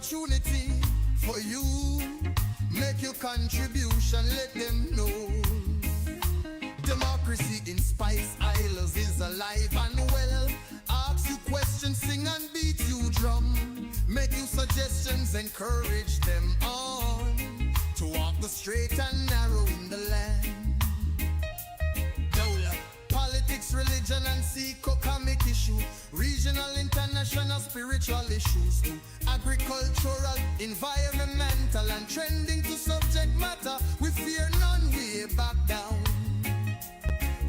opportunity for you. Make your contribution, let them know. Democracy in Spice Isles is alive and well. Ask you questions, sing and beat you drum. Make you suggestions, encourage them on to walk the straight and narrow in the land. Politics, religion and economic issue, regional, international, spiritual issues too, agricultural, environmental and trending to subject matter. We fear none, we back down.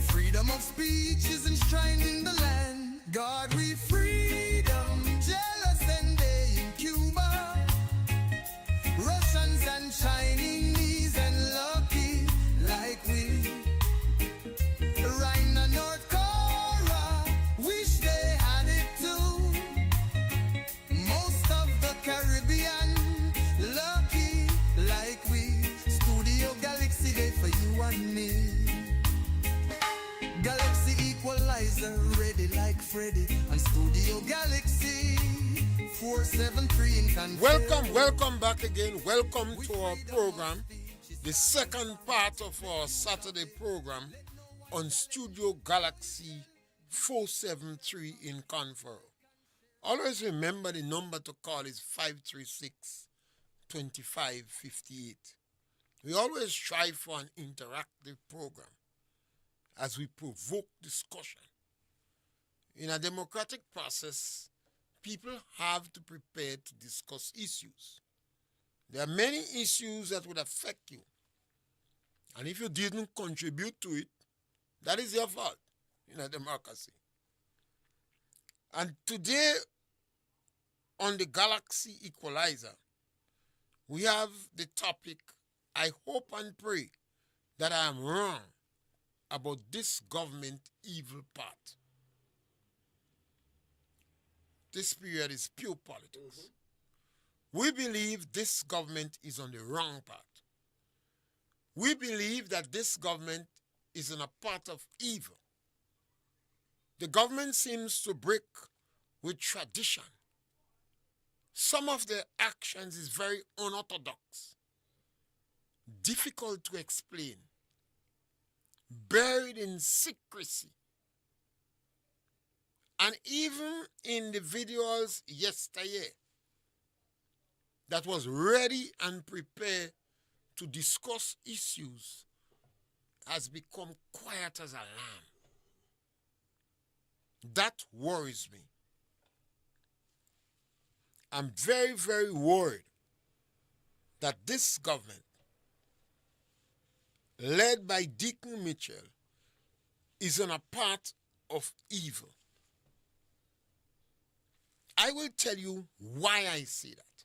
Freedom of speech is enshrined in the land. God, we freedom, jealous and they in Cuba, Russians and Chinese and lucky like we. Right now, North Korea wish they had it too. Most of the Caribbean lucky like we. Studio Galaxy Day for you and me. Galaxy Equalizer ready like Freddy on Studio Galaxy 473 in Control. Welcome back again. Welcome to our program, the second part of our Saturday program on Studio Galaxy 473 in Confer. Always remember the number to call is 536-2558. We always strive for an interactive program as we provoke discussion. In a democratic process, people have to prepare to discuss issues. There are many issues that would affect you. And if you didn't contribute to it, that is your fault in a democracy. And today, on the Galaxy Equalizer, we have the topic, I hope and pray that I am wrong about this government evil part. This period is pure politics. We believe this government is on the wrong path. We believe that this government is in a path of evil. The government seems to break with tradition. Some of their actions is very unorthodox, difficult to explain, buried in secrecy. And even individuals yesterday that was ready and prepared to discuss issues has become quiet as a lamb. That worries me. I'm very, very worried that this government, led by Deacon Mitchell, is on a path of evil. I will tell you why I say that.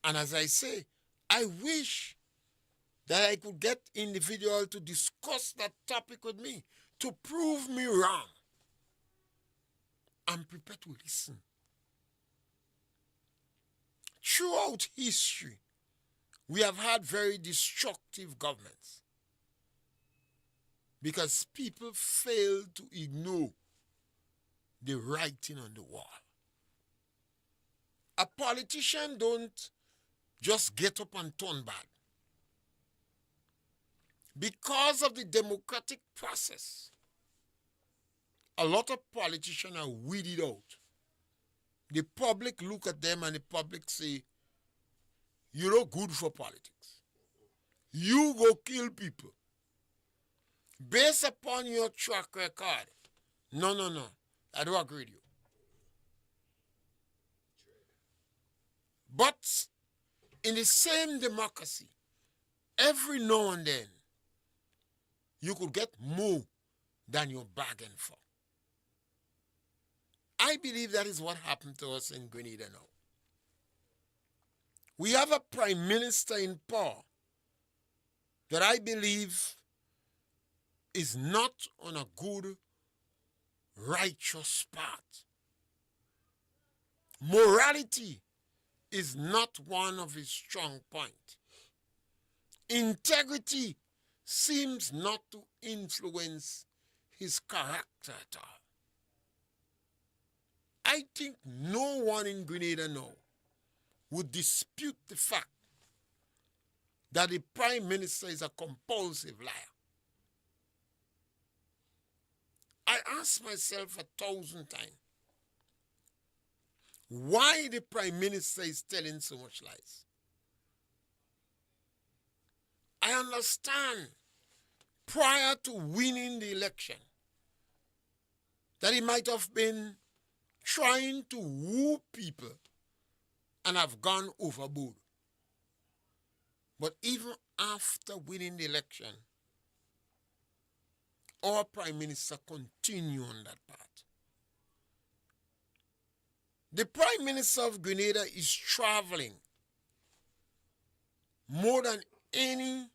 And as I say, I wish that I could get individuals to discuss that topic with me, to prove me wrong. I'm prepared to listen. Throughout history, we have had very destructive governments because people fail to ignore the writing on the wall. A politician don't just get up and turn bad. Because of the democratic process, a lot of politicians are weeded out. The public look at them and the public say, you're not good for politics. You go kill people. Based upon your track record. No. I don't agree with you. But in the same democracy, every now and then, you could get more than you bargained for. I believe that is what happened to us in Grenada now. We have a prime minister in power that I believe is not on a good, righteous path. Morality is not one of his strong points. Integrity seems not to influence his character at all. I think no one in Grenada now would dispute the fact that the Prime Minister is a compulsive liar. I ask myself 1,000 times, why the Prime Minister is telling so much lies? I understand prior to winning the election that he might have been trying to woo people and have gone overboard. But even after winning the election, our Prime Minister continued on that path. The Prime Minister of Grenada is traveling more than any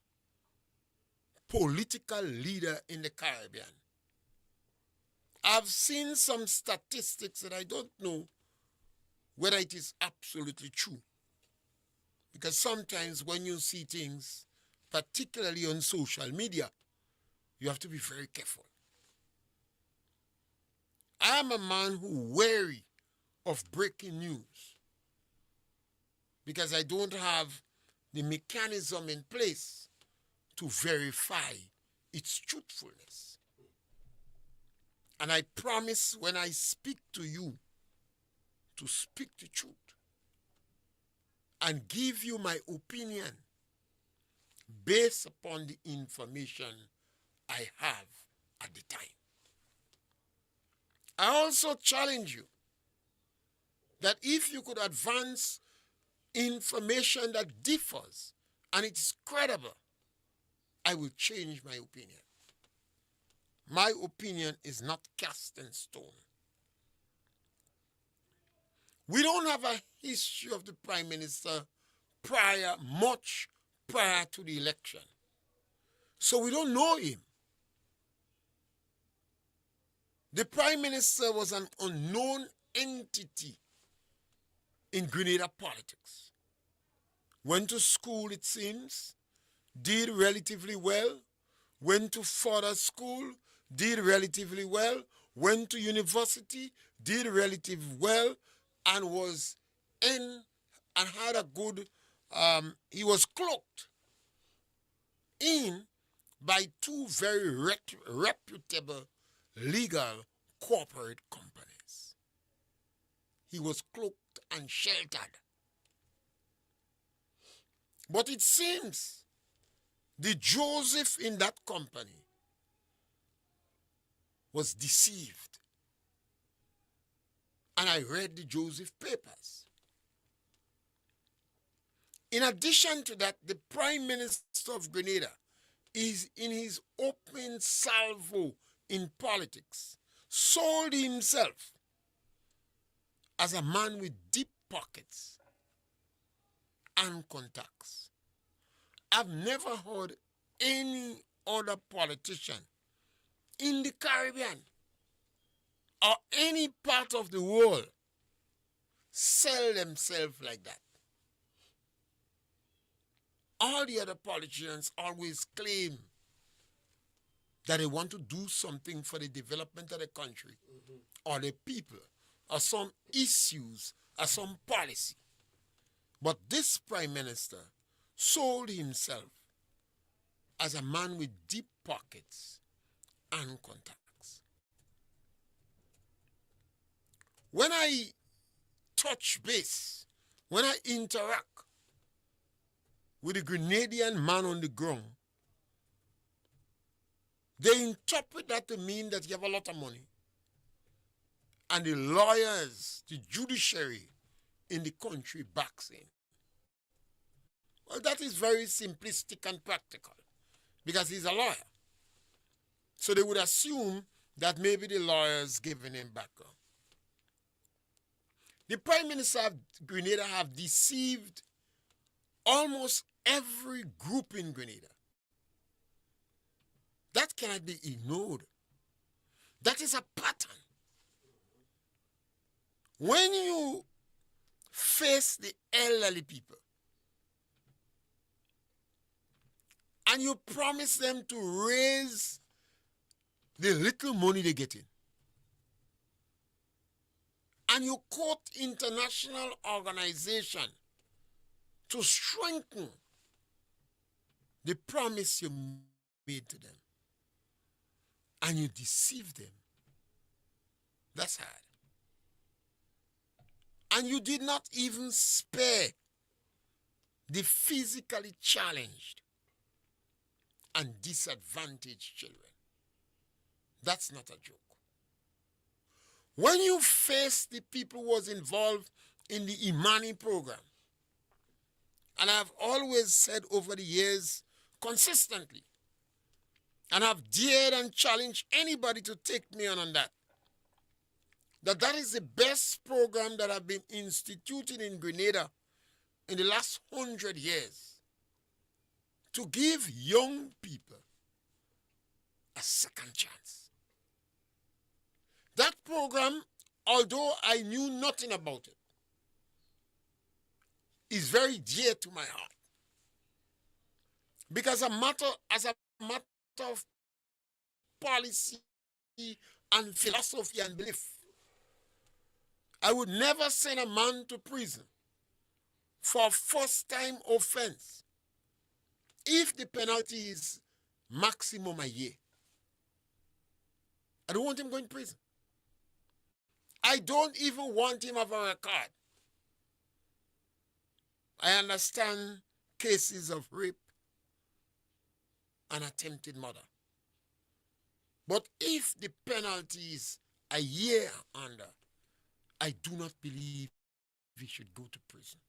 political leader in the Caribbean. I've seen some statistics that I don't know whether it is absolutely true. Because sometimes when you see things, particularly on social media, you have to be very careful. I am a man who wary of breaking news because I don't have the mechanism in place to verify its truthfulness. And I promise when I speak to you to speak the truth and give you my opinion based upon the information I have at the time. I also challenge you that if you could advance information that differs and it's credible, I will change my opinion. My opinion is not cast in stone. We don't have a history of the Prime Minister much prior to the election. So we don't know him. The Prime Minister was an unknown entity in Grenada politics. Went to school, it seems, did relatively well, went to further school, did relatively well, went to university, did relatively well, and was in and had a good, he was cloaked in by two very reputable legal corporate companies. He was cloaked and sheltered. But it seems the Joseph in that company was deceived. And I read the Joseph papers. In addition to that, the Prime Minister of Grenada is in his open salvo in politics, sold himself as a man with deep pockets and contacts. I've never heard any other politician in the Caribbean or any part of the world sell themselves like that. All the other politicians always claim that they want to do something for the development of the country or the people or some issues or some policy. But this Prime Minister sold himself as a man with deep pockets and contacts. When I touch base, when I interact with a Grenadian man on the ground, they interpret that to mean that you have a lot of money. And the lawyers, the judiciary in the country backs in. Well, that is very simplistic and practical because he's a lawyer. So they would assume that maybe the lawyers giving him background. The Prime Minister of Grenada have deceived almost every group in Grenada. That cannot be ignored. That is a pattern. When you face the elderly people and you promise them to raise the little money they get in, and you quote international organization to strengthen the promise you made to them, and you deceive them. That's hard. And you did not even spare the physically challenged and disadvantaged children. That's not a joke. When you face the people who was involved in the Immani program, and I've always said over the years consistently, and I've dared and challenged anybody to take me on that, that is the best program that have been instituted in Grenada in the last 100 years to give young people a second chance. That program, although I knew nothing about it, is very dear to my heart. Because as a matter of policy and philosophy and belief, I would never send a man to prison for a first-time offense if the penalty is maximum a year. I don't want him going to prison. I don't even want him have a record. I understand cases of rape and attempted murder. But if the penalty is a year under, I do not believe he should go to prison.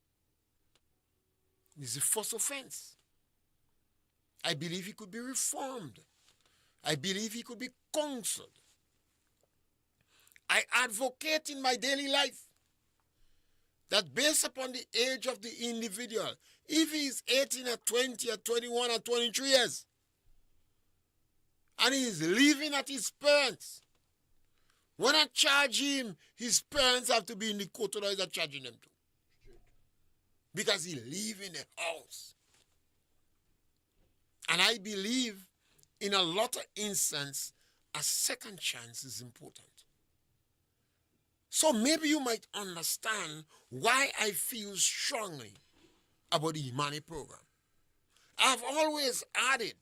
This is a first offense. I believe he could be reformed. I believe he could be counseled. I advocate in my daily life that based upon the age of the individual, if he is 18 or 20 or 21 or 23 years, and he is living at his parents', when I charge him, his parents have to be in the court or is charging them to. Because he lives in a house. And I believe in a lot of instances, a second chance is important. So maybe you might understand why I feel strongly about the Immani program. I've always added,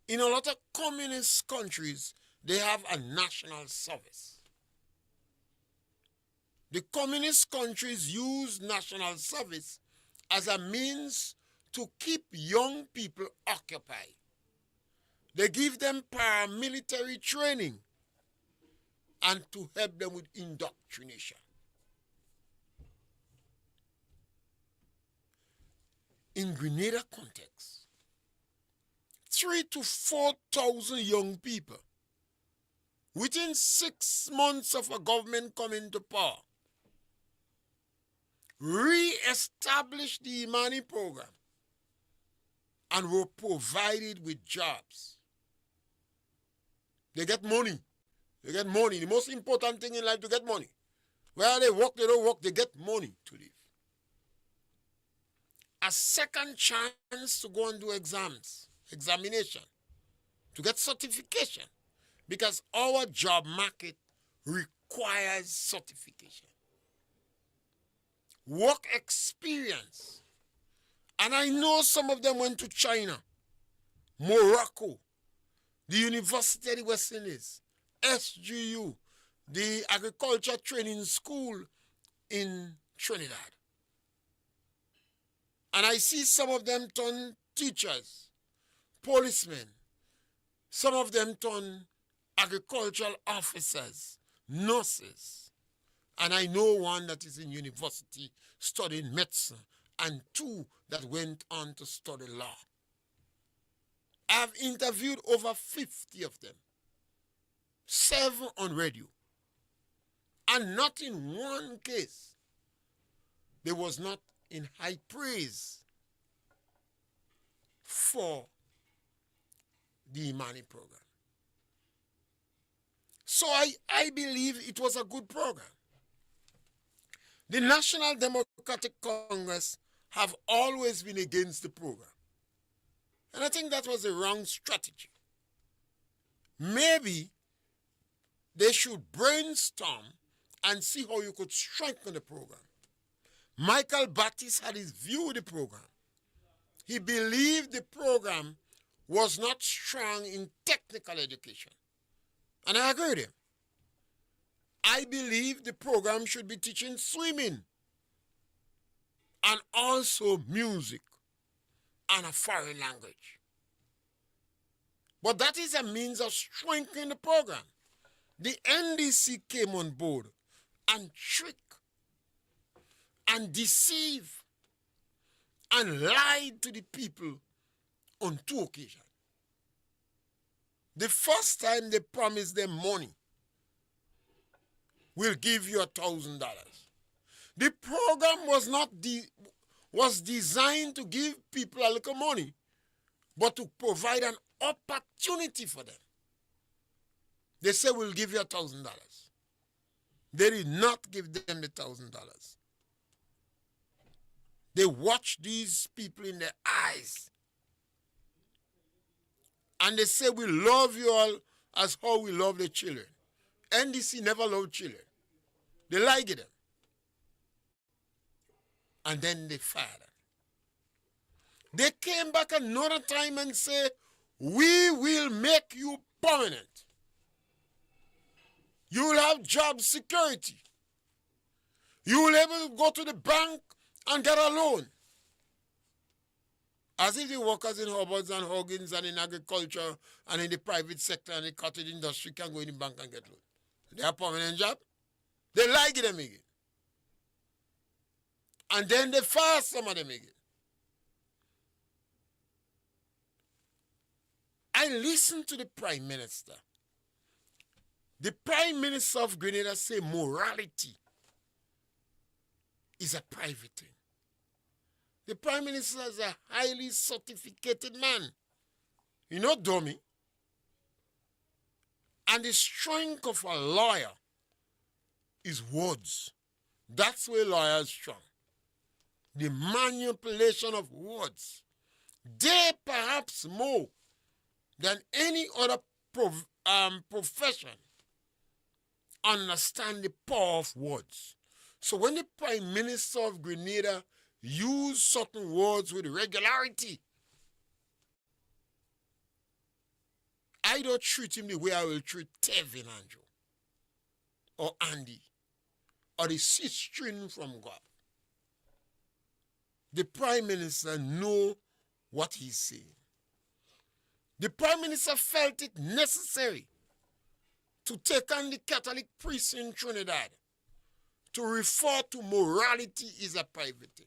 in a lot of communist countries, they have a national service. The communist countries use national service as a means to keep young people occupied. They give them paramilitary training and to help them with indoctrination. In Grenada context, 3,000 to 4,000 young people, within 6 months of a government coming to power, re-established the Immani program and were provided with jobs. They get money. They get money. The most important thing in life to get money. Where they work, they don't work, they get money to live. A second chance to go and do examination, to get certification, because our job market requires certification. Work experience. And I know some of them went to China, Morocco, the University of the West Indies, SGU, the Agriculture Training School in Trinidad. And I see some of them turn teachers, policemen. Some of them turn agricultural officers, nurses. And I know one that is in university studying medicine, and 2 that went on to study law. I've interviewed over 50 of them, 7 on radio. And not in one case, they was not in high praise for the Immani program. So I believe it was a good program. The National Democratic Congress have always been against the program. And I think that was a wrong strategy. Maybe they should brainstorm and see how you could strengthen the program. Michael Baptist had his view of the program. He believed the program was not strong in technical education. And I agree with him. I believe the program should be teaching swimming and also music and a foreign language. But that is a means of strengthening the program. The NDC came on board and trick and deceive and lied to the people on 2 occasions. The first time they promised them money, we'll give you $1,000. The program was designed to give people a little money, but to provide an opportunity for them. They said, we'll give you $1,000. They did not give them the $1,000. They watched these people in their eyes. And they say, we love you all as how we love the children. NDC never loved children. They lied to them. And then they fired them. They came back another time and said, we will make you permanent. You will have job security. You will be able to go to the bank and get a loan. As if the workers in Hubbards and Hoggins and in agriculture and in the private sector and the cottage industry can go in the bank and get loan. They have permanent job. They like them again. And then they fire some of them again. I listened to the Prime Minister. The Prime Minister of Grenada said morality is a private thing. The Prime Minister is a highly sophisticated man. You're not dummy. And the strength of a lawyer is words. That's where lawyers are strong. The manipulation of words. They perhaps more than any other profession understand the power of words. So when the Prime Minister of Grenada used certain words with regularity, I don't treat him the way I will treat Tevin Andrew or Andy or the sister from God. The Prime Minister knows what he's saying. The Prime Minister felt it necessary to take on the Catholic priests in Trinidad to refer to morality is a private thing.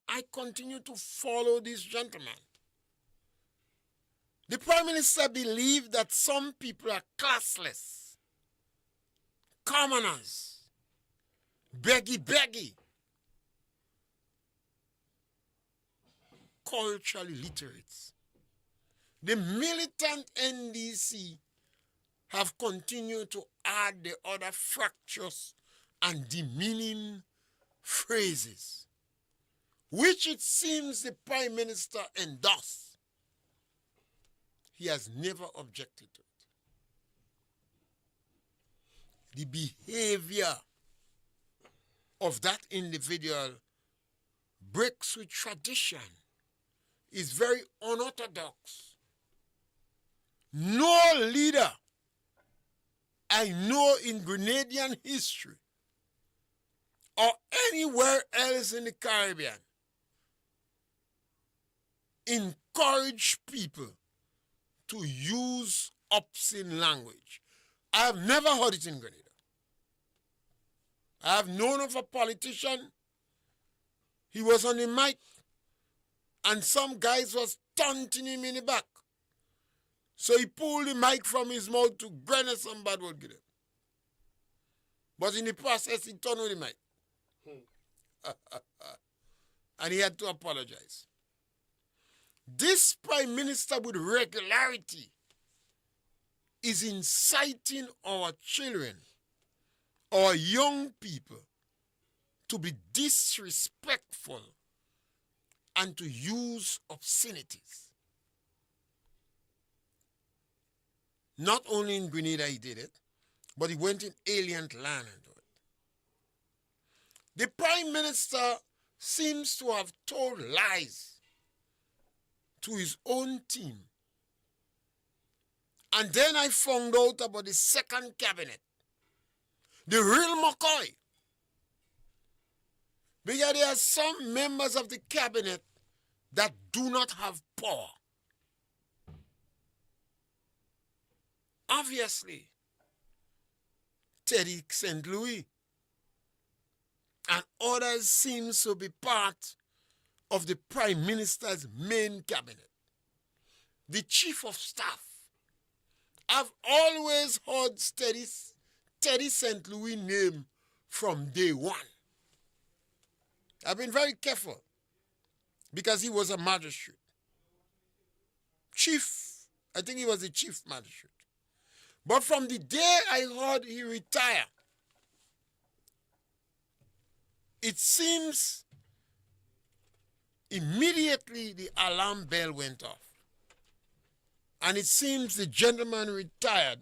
I continue to follow this gentleman. The Prime Minister believed that some people are classless, commoners, beggy, culturally literates. The militant NDC have continued to add the other fractious and demeaning phrases, which it seems the Prime Minister endorsed. He has never objected to it. The behavior of that individual breaks with tradition, is very unorthodox. No leader I know in Grenadian history or anywhere else in the Caribbean encourage people to use obscene language. I have never heard it in Grenada. I have known of a politician, he was on the mic, and some guys was taunting him in the back. So he pulled the mic from his mouth to grin at some bad word. But in the process, he turned with the mic. And he had to apologize. This Prime Minister with regularity is inciting our children, our young people, to be disrespectful and to use obscenities. Not only in Grenada he did it, but he went in alien land and do it. The Prime Minister seems to have told lies to his own team. And then I found out about the second cabinet, the real McCoy. Because there are some members of the cabinet that do not have power. Obviously, Teddy St. Louis and others seem to be part of the Prime Minister's main cabinet. The Chief of Staff. I've always heard Teddy St. Louis' name from day one. I've been very careful because he was a magistrate. I think he was the chief magistrate. But from the day I heard he retired, it seems immediately the alarm bell went off. And it seems the gentleman retired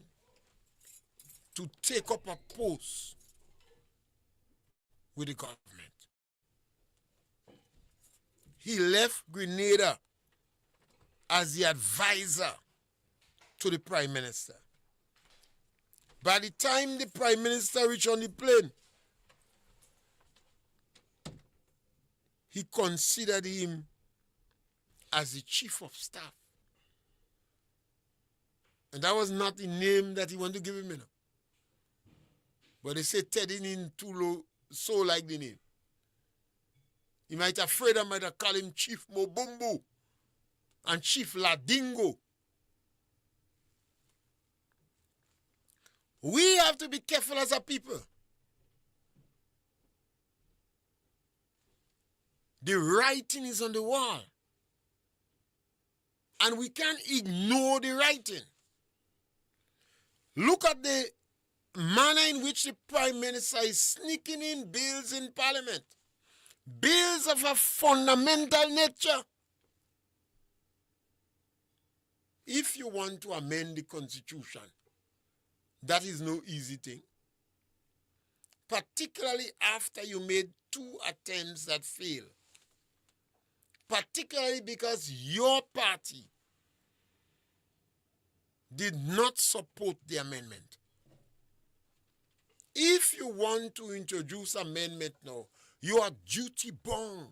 to take up a post with the government. He left Grenada as the advisor to the Prime Minister. By the time the Prime Minister reached on the plane, he considered him as the Chief of Staff. And that was not the name that he wanted to give him. But they say Teddy in too low, so like the name. He might have afraid I might have called him Chief Mobumbu and Chief Ladingo. We have to be careful as a people. The writing is on the wall. And we can't ignore the writing. Look at the manner in which the Prime Minister is sneaking in bills in Parliament. Bills of a fundamental nature. If you want to amend the Constitution, that is no easy thing. Particularly after you made 2 attempts that failed. Particularly because your party did not support the amendment. If you want to introduce amendment now, you are duty bound.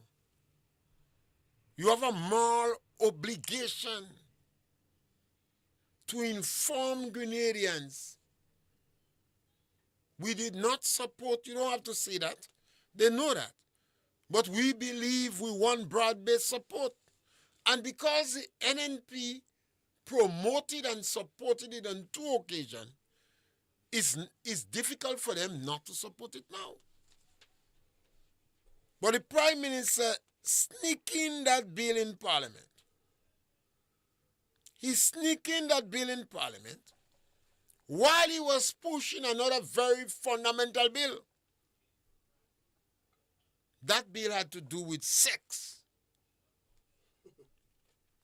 You have a moral obligation to inform Grenadians. We did not support, you don't have to say that. They know that. But we believe we want broad-based support. And because the NNP promoted and supported it on 2 occasions, it's difficult for them not to support it now. But the Prime Minister sneaking that bill in Parliament. He's sneaking that bill in Parliament while he was pushing another very fundamental bill. That bill had to do with sex.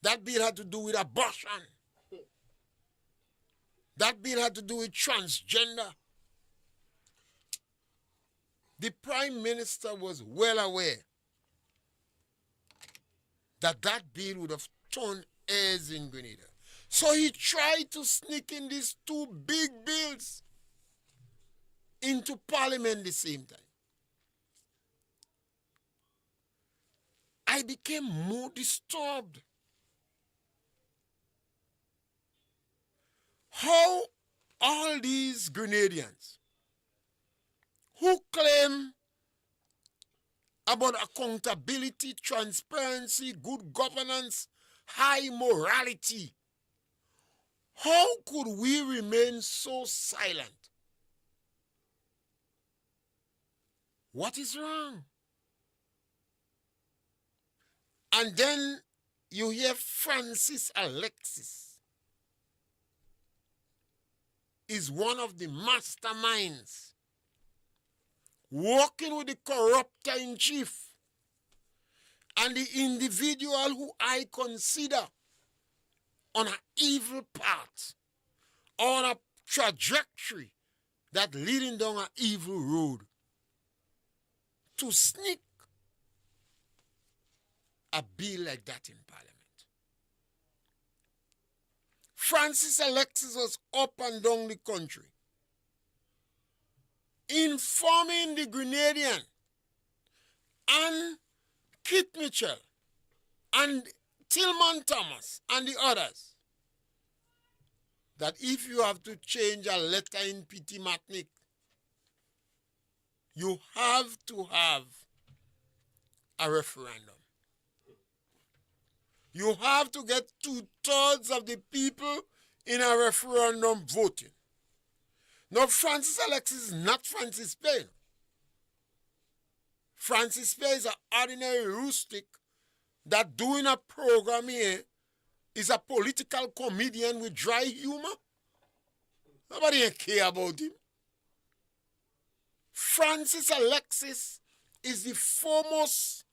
That bill had to do with abortion. That bill had to do with transgender. The Prime Minister was well aware that that bill would have turned heads in Grenada. So he tried to sneak in these 2 big bills into Parliament at the same time. I became more disturbed. How all these Grenadians who claim about accountability, transparency, good governance, high morality, how could we remain so silent? What is wrong? And then you hear Francis Alexis is one of the masterminds working with the corruptor-in-chief and the individual who I consider on an evil path on a trajectory that leading down an evil road to sneak a bill like that in Parliament. Francis Alexis was up and down the country informing the Grenadian and Kit Mitchell and Tillman Thomas and the others that if you have to change a letter in Petit Matnik, you have to have a referendum. You have to get 2/3 of the people in a referendum voting. Now, Francis Alexis is not Francis Payne. Francis Payne is an ordinary rustic that doing a program here is a political comedian with dry humor. Nobody care about him. Francis Alexis is the foremost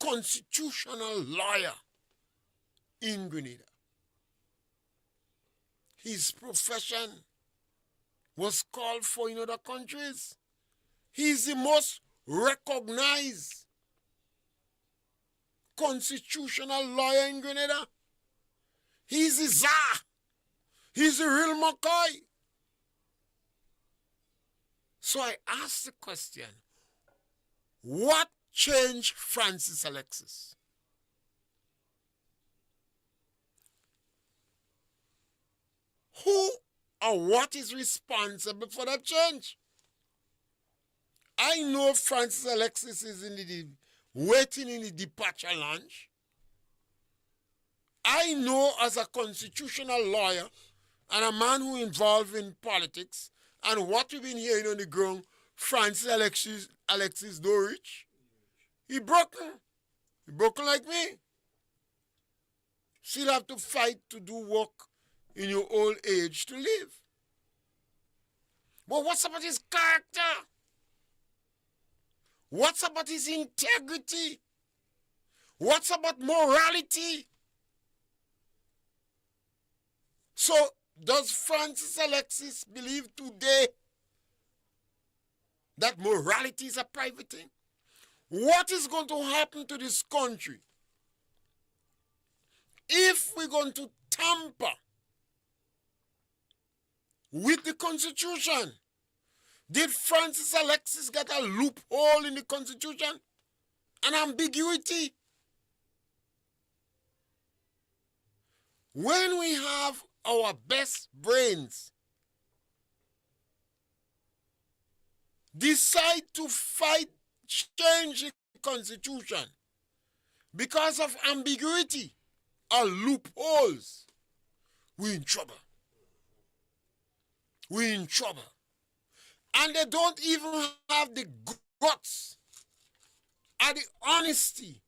constitutional lawyer in Grenada. His profession was called for in other countries. He is the most recognized constitutional lawyer in Grenada. He's the czar. He's the real McCoy. So I asked the question, what changed Francis Alexis? Who or what is responsible for that change? I know Francis Alexis is waiting in the departure lounge. I know as a constitutional lawyer and a man who involved in politics and what we've been hearing on the ground, Francis Alexis Dorich, he broken. He broken like me. Still have to fight to do work in your old age to live. But what's about his character? What's about his integrity? What's about morality? So, does Francis Alexis believe today that morality is a private thing? What is going to happen to this country if we're going to tamper with the Constitution? Did Francis Alexis get a loophole in the Constitution? An ambiguity? When we have our best brains decide to fight change the Constitution because of ambiguity or loopholes, we're in trouble. We're in trouble. And they don't even have the guts or the honesty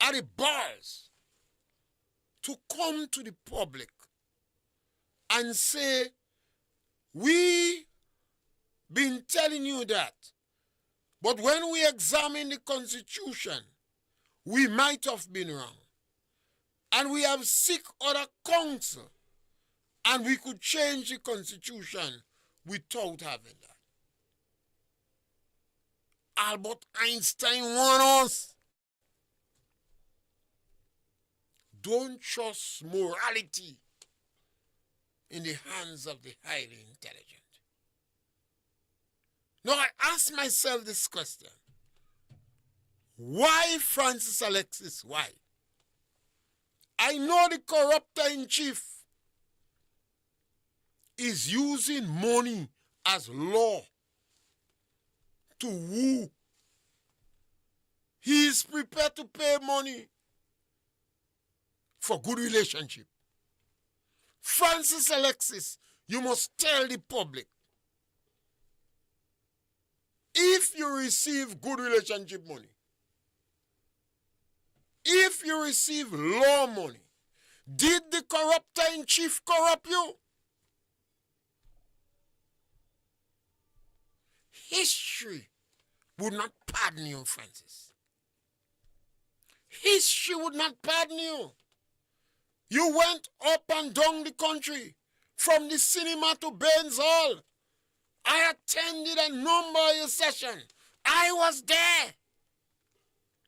or the balls to come to the public and say, we been telling you that, but when we examine the Constitution, we might have been wrong. And we have seek other counsel, and we could change the Constitution without having that. Albert Einstein warned us, don't trust morality in the hands of the highly intelligent. Now I ask myself this question. Why Francis Alexis? Why? I know the corruptor-in-chief is using money as law to woo. He is prepared to pay money for good relationship. Francis Alexis, you must tell the public, if you receive good relationship money, if you receive law money, did the corruptor-in-chief corrupt you? History would not pardon you, Francis. History would not pardon you. You went up and down the country from the cinema to Baines Hall. I attended a number of your sessions. I was there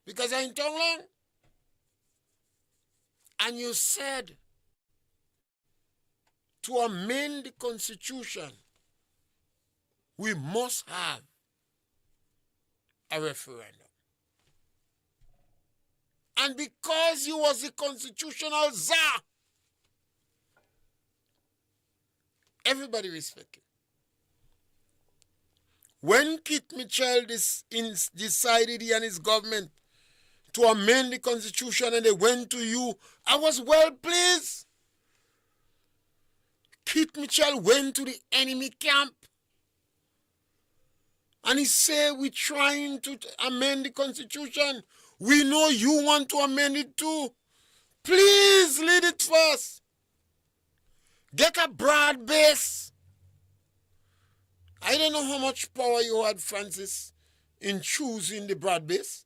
because I ain't long. And you said to amend the Constitution, we must have a referendum. And because you was the constitutional czar, everybody respect you. When Kit Mitchell decided he and his government to amend the Constitution and they went to you, I was well pleased. Kit Mitchell went to the enemy camp and he said, we're trying to amend the Constitution. We know you want to amend it too. Please lead it first. Get a broad base. I don't know how much power you had, Francis, in choosing the broad base,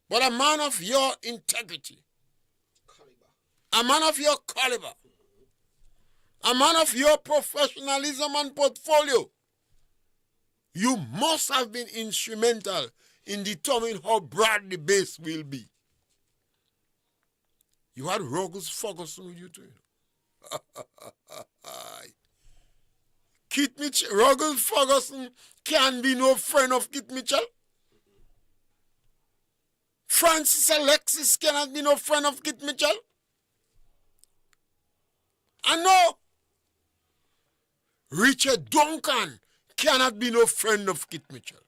but a man of your integrity, a man of your caliber, a man of your professionalism and portfolio, you must have been instrumental in determining how broad the base will be. You had Ruggles Ferguson with you too. Kit Mitchell, Ruggles Ferguson can be no friend of Kit Mitchell. Francis Alexis cannot be no friend of Kit Mitchell. And no, Richard Duncan cannot be no friend of Kit Mitchell.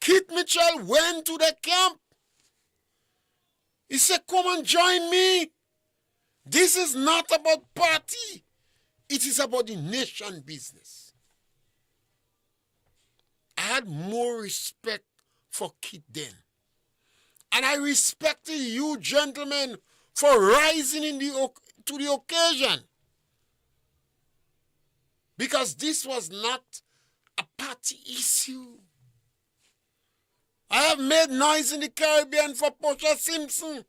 Kit Mitchell went to the camp. He said, come and join me. This is not about party. It is about the nation business. I had more respect for Kit then. And I respected you gentlemen for rising to the occasion. Because this was not a party issue. I have made noise in the Caribbean for Portia Simpson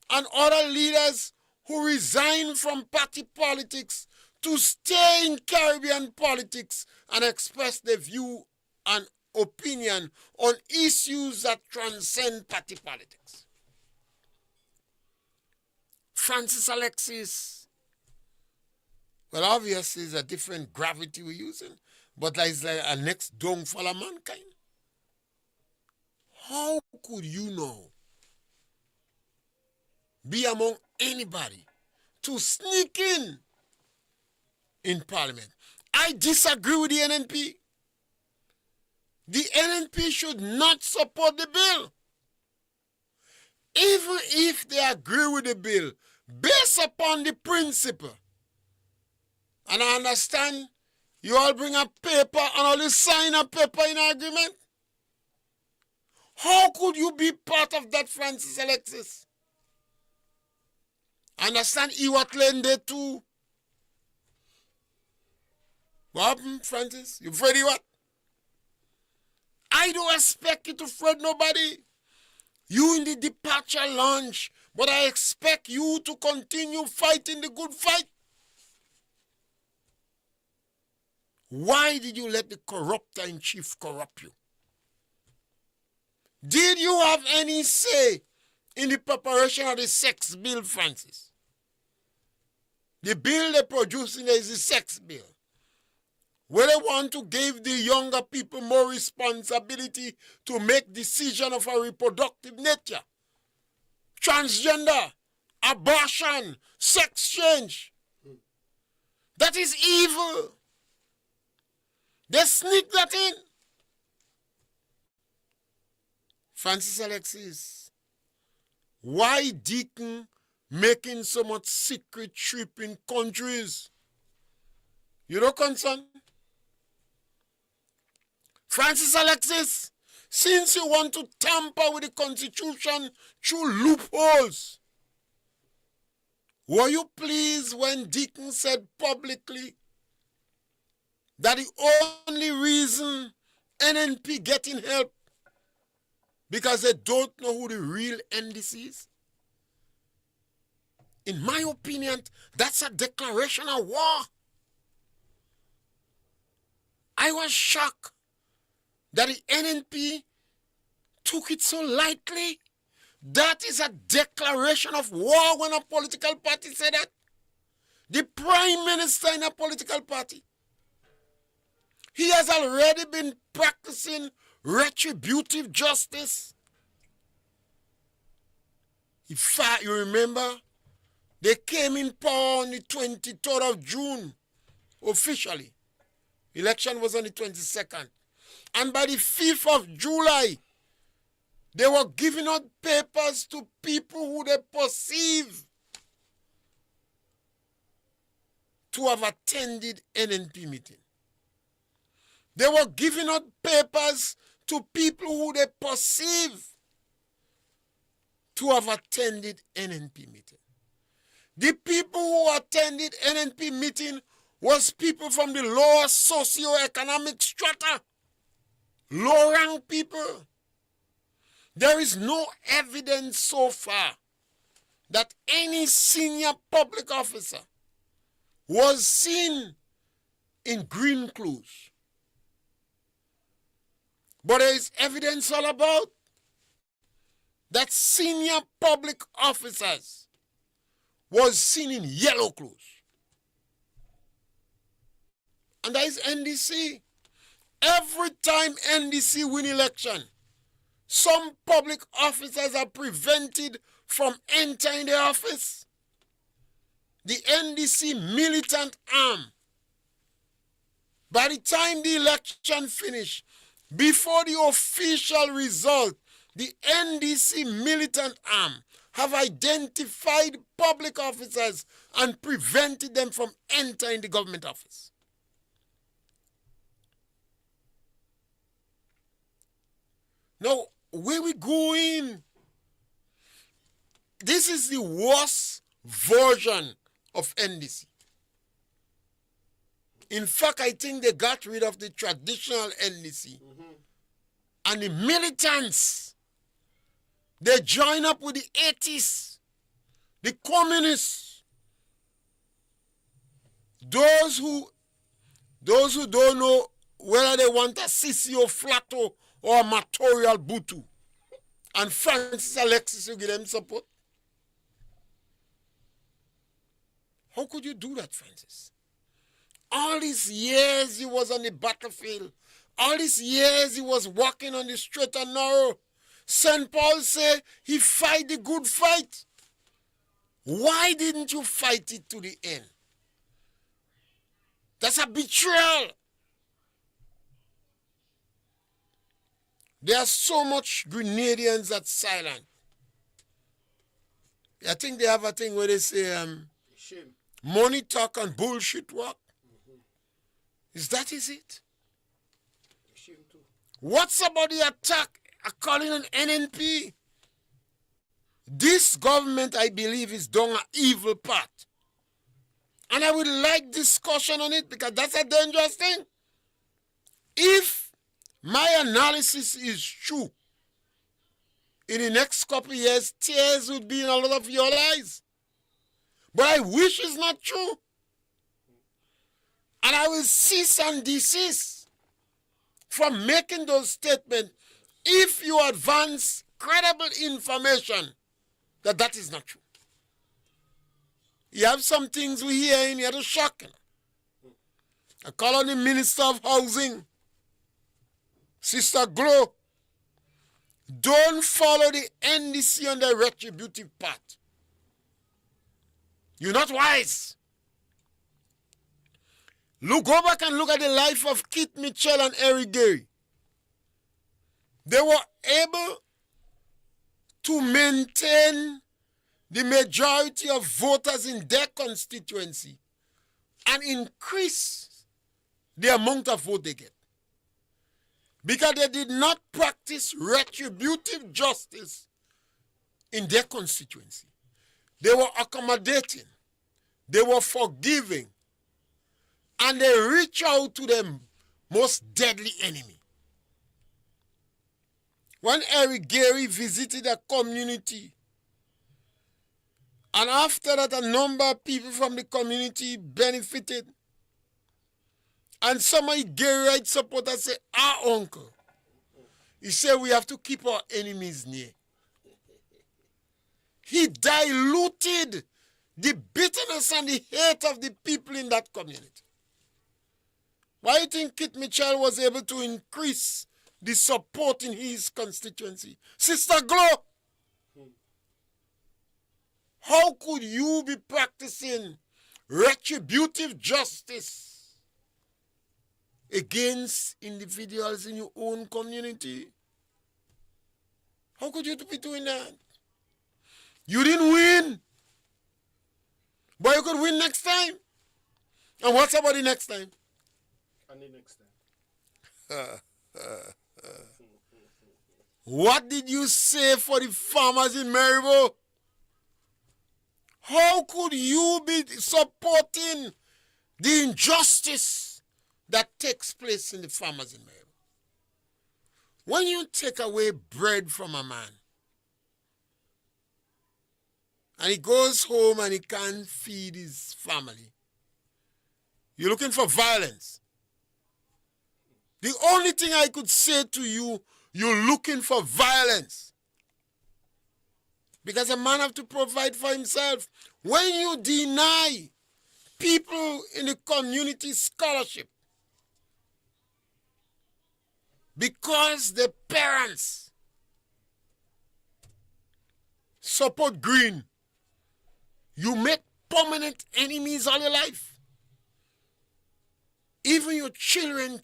and other leaders who resigned from party politics to stay in Caribbean politics and express their view and opinion on issues that transcend party politics. Francis Alexis, well, obviously it's a different gravity we're using, but it's like a next downfall of mankind. How could you know, be among anybody, to sneak in Parliament? I disagree with the NNP. The NNP should not support the bill. Even if they agree with the bill, based upon the principle. And I understand you all bring a paper and all you sign a paper in agreement. How could you be part of that, Francis Alexis? Understand Iwat Lende too. What happened, Francis? You afraid what? I don't expect you to afraid nobody. You in the departure lounge, but I expect you to continue fighting the good fight. Why did you let the corruptor-in-chief corrupt you? Did you have any say in the preparation of the sex bill, Francis? The bill they're producing is the sex bill, where they want to give the younger people more responsibility to make decisions of a reproductive nature. Transgender, abortion, sex change. That is evil. They sneak that in. Francis Alexis, why Deacon making so much secret trip in countries? You don't concern? Francis Alexis, since you want to tamper with the Constitution through loopholes, were you pleased when Deacon said publicly that the only reason NNP getting help because they don't know who the real NDC is? In my opinion, that's a declaration of war. I was shocked that the NNP took it so lightly. That is a declaration of war when a political party said that. The prime minister in a political party, he has already been practicing retributive justice. In fact, you remember, they came in power on the 23rd of June, officially. Election was on the 22nd. And by the 5th of July, they were giving out papers to people who they perceive to have attended NNP meeting. They were giving out papers to people who they perceive to have attended NNP meeting. The people who attended NNP meeting was people from the lower socio-economic strata, low-rank people. There is no evidence so far that any senior public officer was seen in green clothes. But there is evidence all about that senior public officers was seen in yellow clothes. And that is NDC. Every time NDC win election, some public officers are prevented from entering the office. The NDC militant arm, by the time the election finished, before the official result, the NDC militant arm have identified public officers and prevented them from entering the government office. Now, where we going? This is the worst version of NDC. In fact, I think they got rid of the traditional NDC. And the militants, they join up with the atheists, the communists, those who don't know whether they want a CCO Flato or a Material Butu. And Francis Alexis will give them support. How could you do that, Francis? All these years he was on the battlefield. All these years he was walking on the straight and narrow. St. Paul said he fight the good fight. Why didn't you fight it to the end? That's a betrayal. There are so much Grenadians that's silent. I think they have a thing where they say money talk and bullshit walk. Is it? What's about the attack calling on NNP? This government, I believe, is doing an evil path. And I would like discussion on it because that's a dangerous thing. If my analysis is true, in the next couple of years, tears would be in a lot of your eyes. But I wish it's not true. And I will cease and desist from making those statements if you advance credible information that is not true. You have some things we hear in here that are shocking. I call on the Minister of Housing, Sister Glow. Don't follow the NDC on the retributive path. You're not wise. Go back and look at the life of Kit Mitchell and Eric Gary. They were able to maintain the majority of voters in their constituency and increase the amount of vote they get. Because they did not practice retributive justice in their constituency. They were accommodating. They were forgiving. And they reach out to the most deadly enemy. When Eric Gary visited a community, and after that a number of people from the community benefited, And some of the gay rights supporters say, uncle. He said we have to keep our enemies near. He diluted the bitterness and the hate of the people in that community. Why do you think Kit Mitchell was able to increase the support in his constituency? Sister Glow, how could you be practicing retributive justice against individuals in your own community? How could you be doing that? You didn't win, but you could win next time. And what's about the next time? And the next time. What did you say for the farmers in Maryville? How could you be supporting the injustice that takes place in the farmers in Maryville? When you take away bread from a man, and he goes home and he can't feed his family, you're looking for violence. The only thing I could say to you, you're looking for violence. Because a man has to provide for himself. When you deny people in the community scholarship because the parents support green, you make permanent enemies all your life. Even your children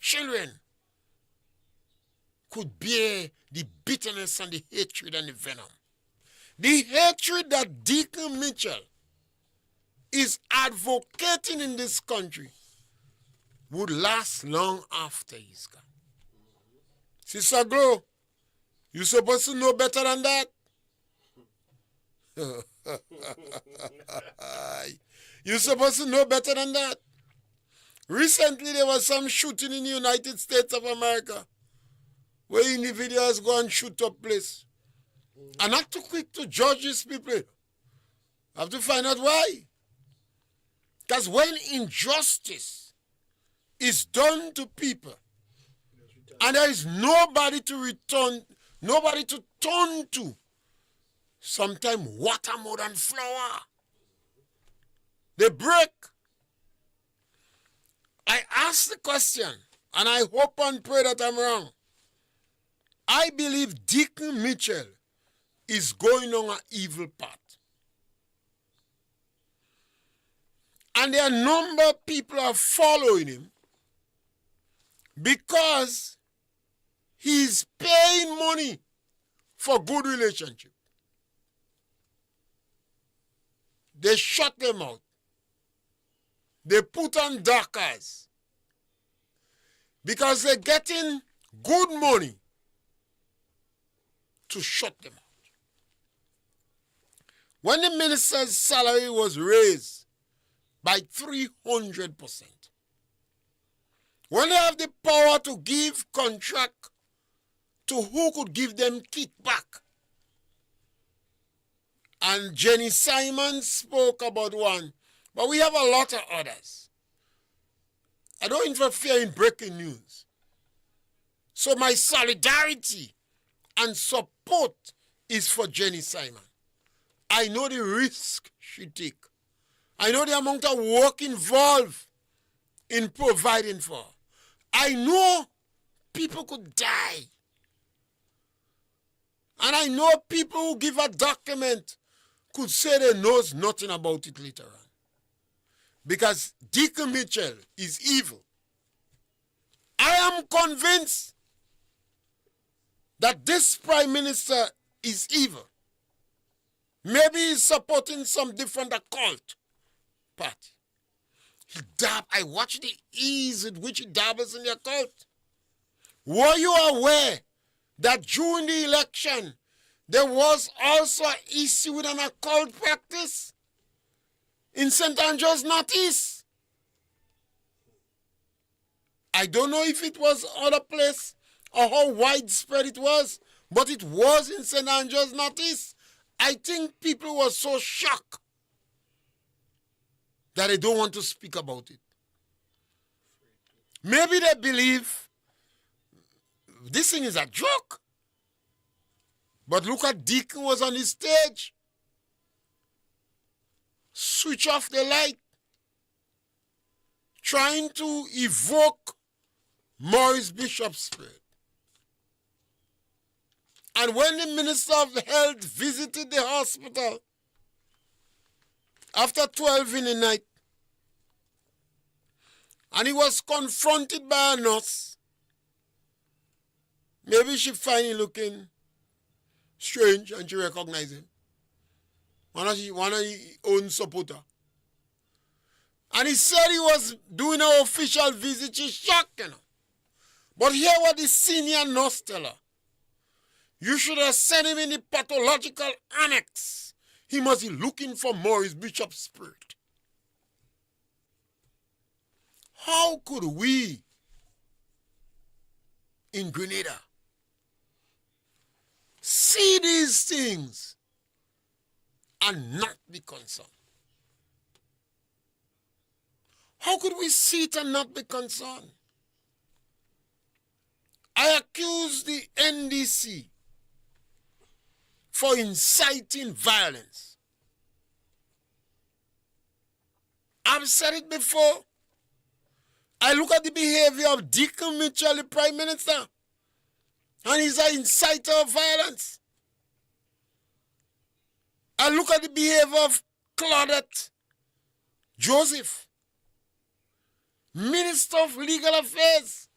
could bear the bitterness and the hatred and the venom. The hatred that Deacon Mitchell is advocating in this country would last long after he's gone. Sister Glow, you're supposed to know better than that. You're supposed to know better than that. Recently, there was some shooting in the United States of America where individuals go and shoot up place. I'm not too quick to judge these people. I have to find out why. Because when injustice is done to people and there is nobody to return, nobody to turn to, sometimes water more than flour. They break. I ask the question, and I hope and pray that I'm wrong. I believe Deacon Mitchell is going on an evil path. And there are a number of people are following him because he's paying money for good relationship. They shut them out. They put on darkers because they're getting good money to shut them out. When the minister's salary was raised by 300%, when they have the power to give contract to who could give them kickback, and Jenny Simon spoke about one, but we have a lot of others. I don't interfere in breaking news. So my solidarity and support is for Jenny Simon. I know the risk she take. I know the amount of work involved in providing for her. I know people could die. And I know people who give a document could say they knows nothing about it later on. Because Deacon Mitchell is evil. I am convinced that this Prime Minister is evil. Maybe he's supporting some different occult party. I watched the ease with which he dabbles in the occult. Were you aware that during the election, there was also an issue with an occult practice in St. Andrews Northeast? I don't know if it was other place or how widespread it was, but it was in St. Andrews Northeast. I think people were so shocked that they don't want to speak about it. Maybe they believe this thing is a joke. But look at Deacon was on the stage. Switch off the light. Trying to evoke Maurice Bishop's spirit. And when the Minister of Health visited the hospital after 12 in the night, and he was confronted by a nurse, maybe she find him looking strange and she recognized him. One of his own supporter. And he said he was doing an official visit. She's shocked, you know. But hear what the senior nurse tell her. You should have sent him in the pathological annex. He must be looking for Maurice Bishop's spirit. How could we in Grenada see these things and not be concerned? How could we see it and not be concerned? I accuse the NDC for inciting violence. I've said it before. I look at the behavior of Deacon Mitchell, the Prime Minister, and he's an inciter of violence. I look at the behavior of Claudette Joseph, Minister of Legal Affairs,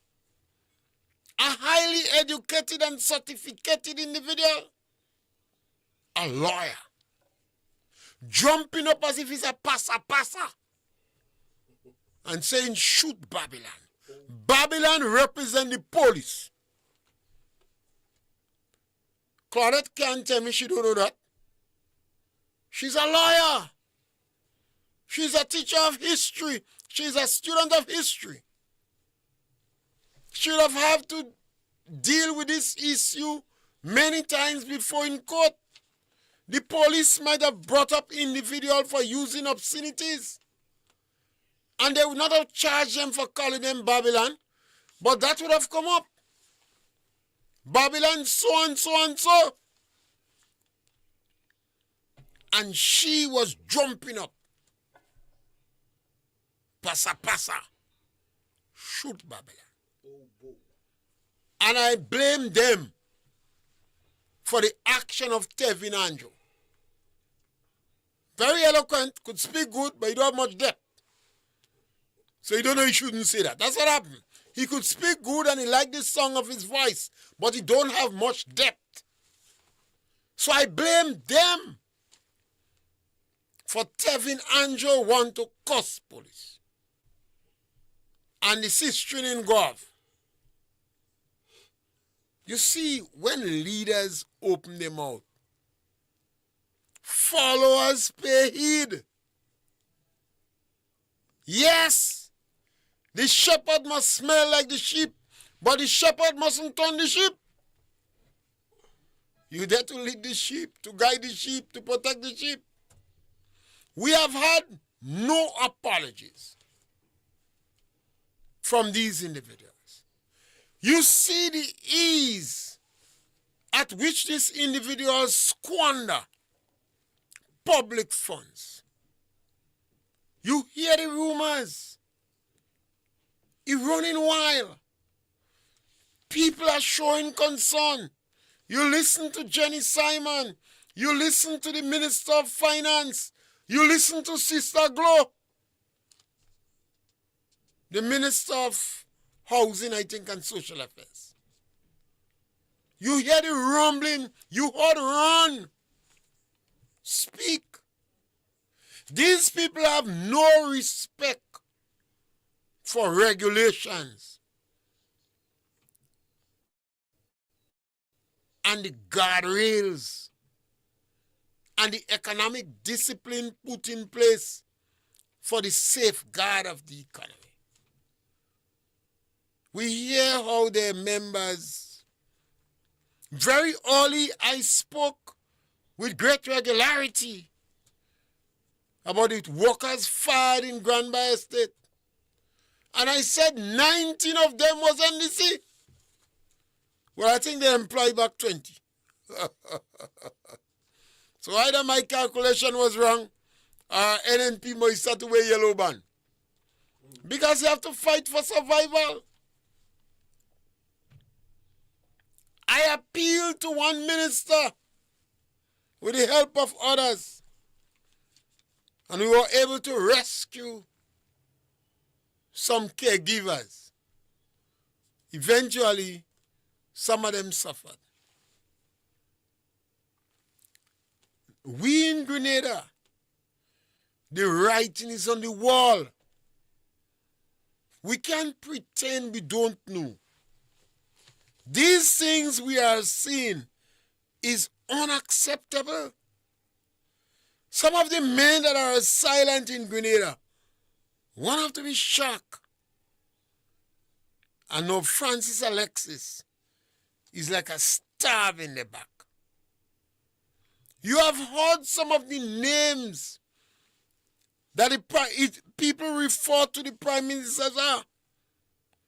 a highly educated and certificated individual, a lawyer, jumping up as if he's a passa and saying, shoot Babylon. Babylon represents the police. Claudette can't tell me she don't know that. She's a lawyer. She's a teacher of history. She's a student of history. She would have had to deal with this issue many times before in court. The police might have brought up individual for using obscenities. And they would not have charged them for calling them Babylon, but that would have come up. Babylon so and so and so. And she was jumping up. Passa. Shoot Babylon. And I blame them for the action of Tevin Andrew. Very eloquent, could speak good, but he don't have much depth. So you don't know he shouldn't say that. That's what happened. He could speak good and he liked the song of his voice, but he don't have much depth. So I blame them for Tevin Andrew want to cuss police. And the sister in Gov. You see, when leaders open their mouth, followers pay heed. Yes, the shepherd must smell like the sheep, but the shepherd mustn't turn the sheep. You're there to lead the sheep, to guide the sheep, to protect the sheep. We have had no apologies from these individuals. You see the ease at which these individuals squander public funds. You hear the rumors. It's running wild. People are showing concern. You listen to Jenny Simon. You listen to the Minister of Finance. You listen to Sister Glow. The Minister of Housing, I think, and Social Affairs. You hear the rumbling. You heard run. Speak. These people have no respect for regulations and the guardrails and the economic discipline put in place for the safeguard of the economy. We hear how their members, very early I spoke with great regularity about the workers fired in Grand Bay Estate. And I said 19 of them was NDC. Well, I think they employ back 20. So either my calculation was wrong or NNP must start to wear yellow band. Because you have to fight for survival. I appealed to one minister with the help of others. And we were able to rescue some caregivers. Eventually, some of them suffered. We in Grenada, the writing is on the wall. We can't pretend we don't know. These things we are seeing is unacceptable. Some of the men that are silent in Grenada won't have to be shocked. And now Francis Alexis is like a stab in the back. You have heard some of the names that people refer to the Prime Minister as.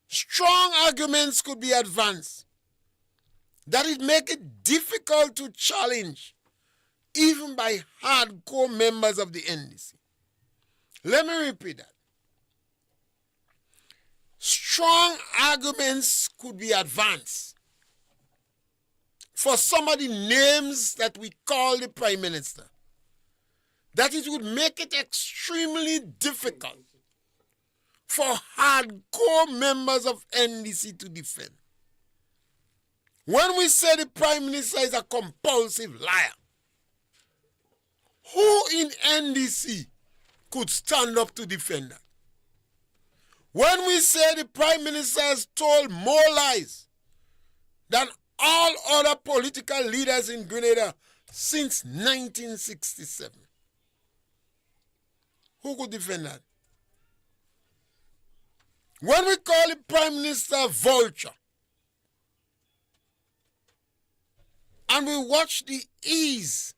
Strong arguments could be advanced that it make it difficult to challenge even by hardcore members of the NDC. Let me repeat that. Strong arguments could be advanced for some of the names that we call the Prime Minister, that it would make it extremely difficult for hardcore members of NDC to defend. When we say the Prime Minister is a compulsive liar, who in NDC could stand up to defend that? When we say the Prime Minister has told more lies than all other political leaders in Grenada since 1967, who could defend that? When we call the Prime Minister vulture, and we watch the ease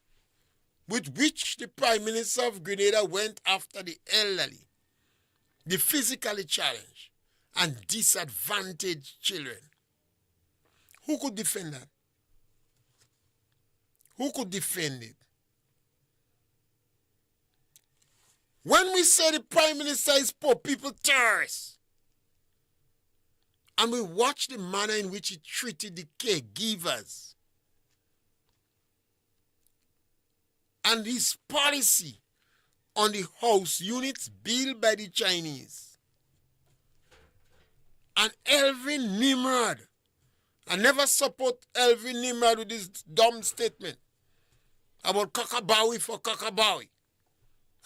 with which the Prime Minister of Grenada went after the elderly, the physically challenged, and disadvantaged children, who could defend that? Who could defend it? When we say the Prime Minister is poor people terrorist, and we watch the manner in which he treated the caregivers, and his policy on the house units built by the Chinese, and Elvin Nimrod, I never support Elvin Nimrod with this dumb statement about Kakabawi for Kakabawi.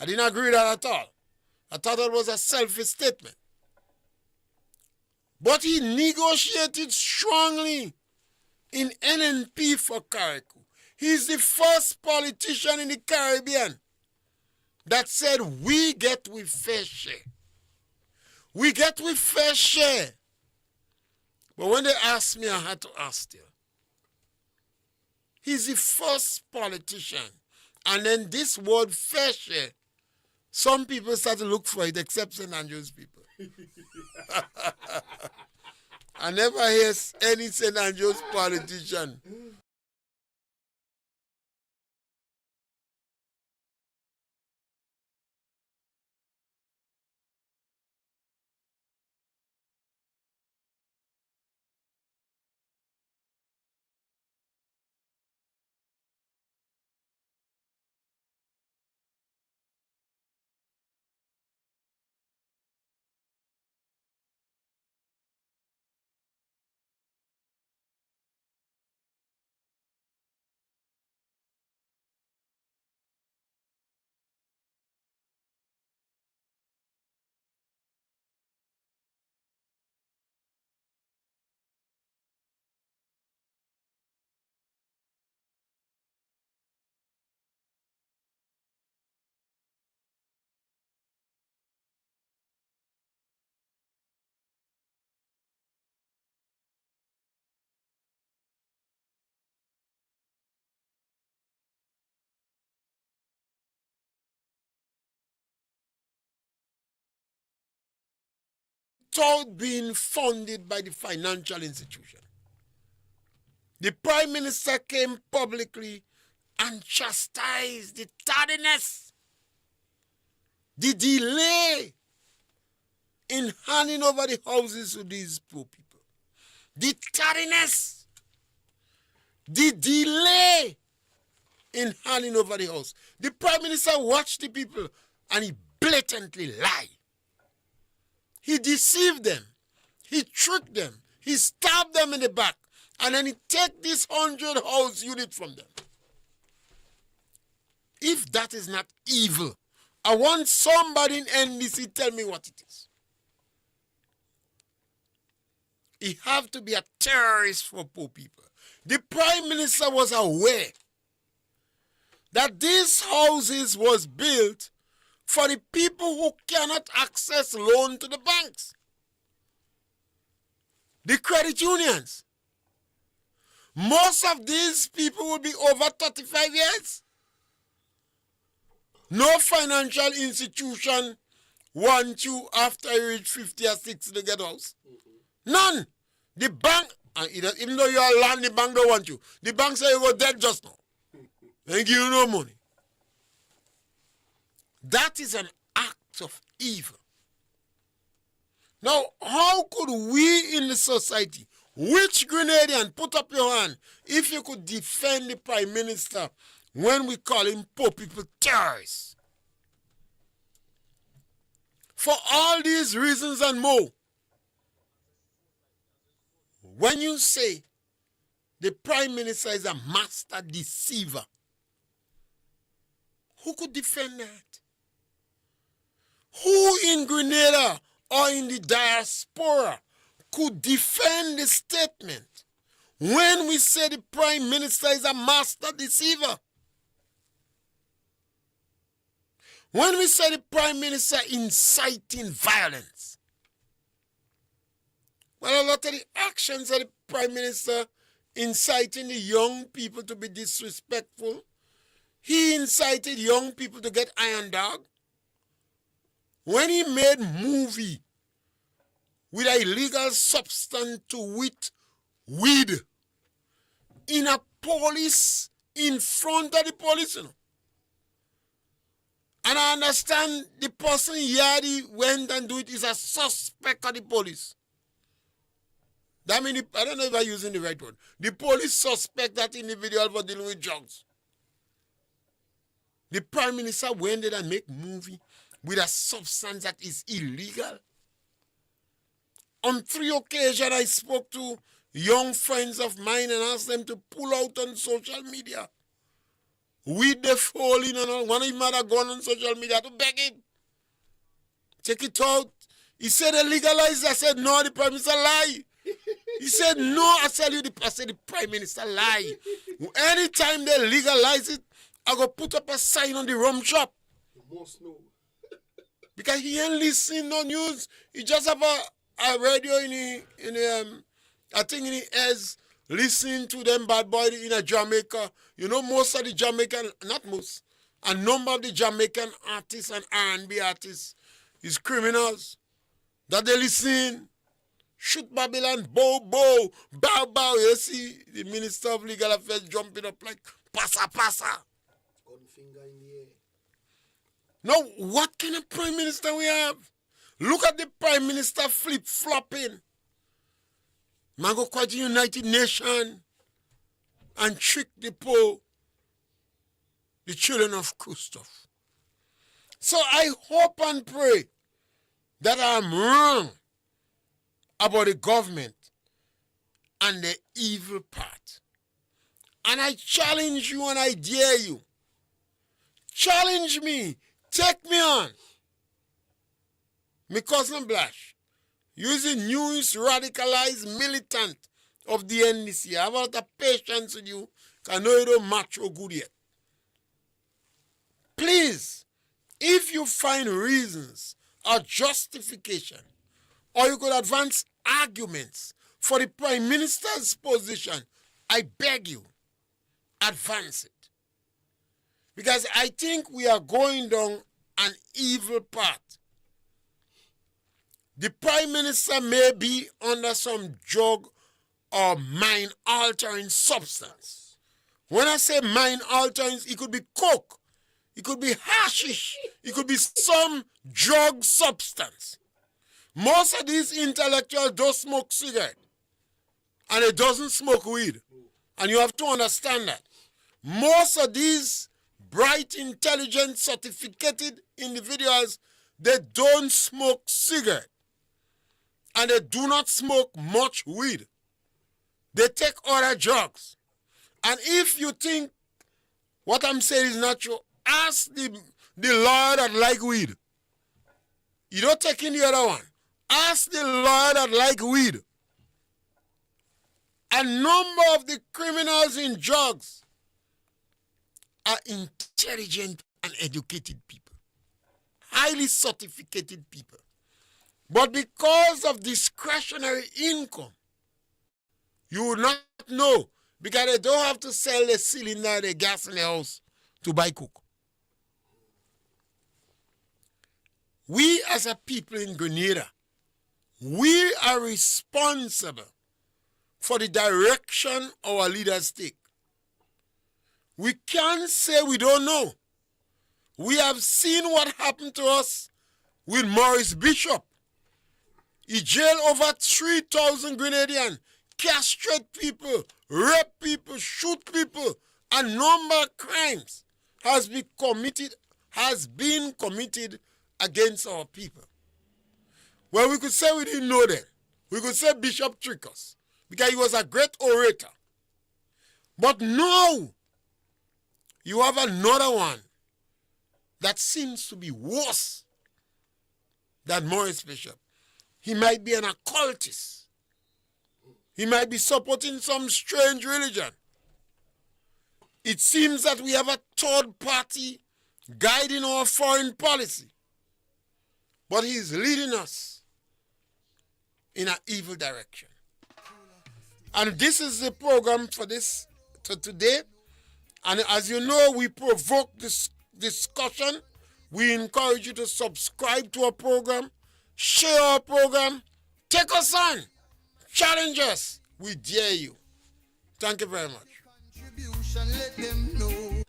I didn't agree with that at all. I thought that was a selfish statement. But he negotiated strongly in NNP for Carriacou. He's the first politician in the Caribbean that said, we get with fair share. We get with fair share. But when they asked me, I had to ask still. He's the first politician. And then this word fair share, some people start to look for it, except St. Andrew's people. I never hear any St. Andrew's politician without being funded by the financial institution. The Prime Minister came publicly and chastised the tardiness, the delay in handing over the houses to these poor people. The tardiness, the delay in handing over the house. The Prime Minister watched the people and he blatantly lied. He deceived them. He tricked them. He stabbed them in the back. And then he take this 100 house unit from them. If that is not evil, I want somebody in NDC tell me what it is. He have to be a terrorist for poor people. The Prime Minister was aware that these houses was built for the people who cannot access loan to the banks. The credit unions. Most of these people will be over 35 years. No financial institution wants you after you reach 50 or 60 to get house. None. The bank, even though you are land, the bank don't want you. The bank say you go dead just now. They give you no money. That is an act of evil. Now, how could we in the society, which Grenadian, put up your hand, if you could defend the Prime Minister when we call him poor people terrorists? For all these reasons and more, when you say the Prime Minister is a master deceiver, who could defend that? Who in Grenada or in the diaspora could defend the statement when we say the Prime Minister is a master deceiver? When we say the Prime Minister inciting violence, well, a lot of the actions of the Prime Minister inciting the young people to be disrespectful. He incited young people to get iron dog. When he made movie with an illegal substance to wit weed in a police, in front of the police, you know. And I understand the person Yadi went and do it is a suspect of the police. That means, I don't know if I'm using the right word. The police suspect that individual for dealing with drugs. The Prime Minister went there and make movie with a substance that is illegal. On 3 occasions, I spoke to young friends of mine and asked them to pull out on social media. With the falling and all. One of them had gone on social media to beg him. Check it out. He said they legalized it. I said, no, the Prime Minister lie. He said, no, I said the Prime Minister lie. Anytime they legalize it, I go put up a sign on the rum shop. You must know. Because he ain't listening no news. He just have a radio I think in the ears, listening to them bad boy in a Jamaica. You know, most of the Jamaican, not most, a number of the Jamaican artists and R&B artists is criminals. That they listen. Shoot Babylon, bow, bow, bow, bow. You see the Minister of Legal Affairs jumping up like, passa, passa. Gun finger in the air. Now, what kind of Prime Minister we have? Look at the Prime Minister flip-flopping. Man go quite the United Nations and trick the poor, the children of Christoph. So I hope and pray that I'm wrong about the government and the evil part. And I challenge you and I dare you. Challenge me. Take me on. My cousin Blash, using newest radicalized militant of the NDC. I have a lot of patience with you. I know you don't match or good yet. Please, if you find reasons or justification, or you could advance arguments for the Prime Minister's position, I beg you, advance it. Because I think we are going down an evil path. the Prime Minister may be under some drug or mind-altering substance. When I say mind-altering, it could be coke, it could be hashish, it could be some drug substance. Most of these intellectuals don't smoke cigarette, and they doesn't smoke weed. And you have to understand that. Most of these bright, intelligent, certificated individuals, they don't smoke cigarette. And they do not smoke much weed. They take other drugs. And if you think what I'm saying is not true, ask the lawyer that like weed. You don't take in the other one. Ask the lawyer that like weed. A number of the criminals in drugs are intelligent and educated people, highly certificated people. But because of discretionary income, you will not know, because they don't have to sell the cylinder, the gas in the house to buy coke. We as a people in Grenada, we are responsible for the direction our leaders take. We can't say we don't know. We have seen what happened to us with Maurice Bishop. He jailed over 3,000 Grenadians, castrate people, rape people, shoot people. A number of crimes has been committed against our people. Well, we could say we didn't know that. We could say Bishop tricked us because he was a great orator. But now, you have another one that seems to be worse than Maurice Bishop. He might be an occultist. He might be supporting some strange religion. It seems that we have a third party guiding our foreign policy. But he's leading us in an evil direction. And this is the program for today. And as you know, we provoke this discussion. We encourage you to subscribe to our program, share our program, take us on, challenge us. We dare you. Thank you very much. Contribution, let them know.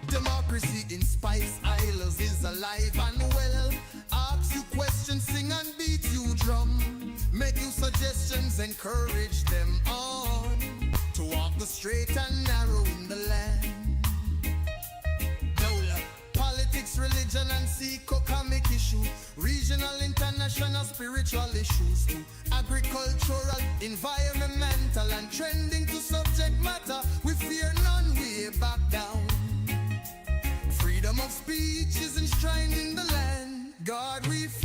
Democracy in Spice Isles is alive and well. Ask you questions, sing and beat you drum. Make you suggestions, encourage them on to walk the straight and narrow in the land. Politics, religion, and economic issue, regional, international, spiritual issues too, agricultural, environmental, and trending to subject matter. We fear none, we back down. Freedom of speech is enshrined in the land. God, we fear.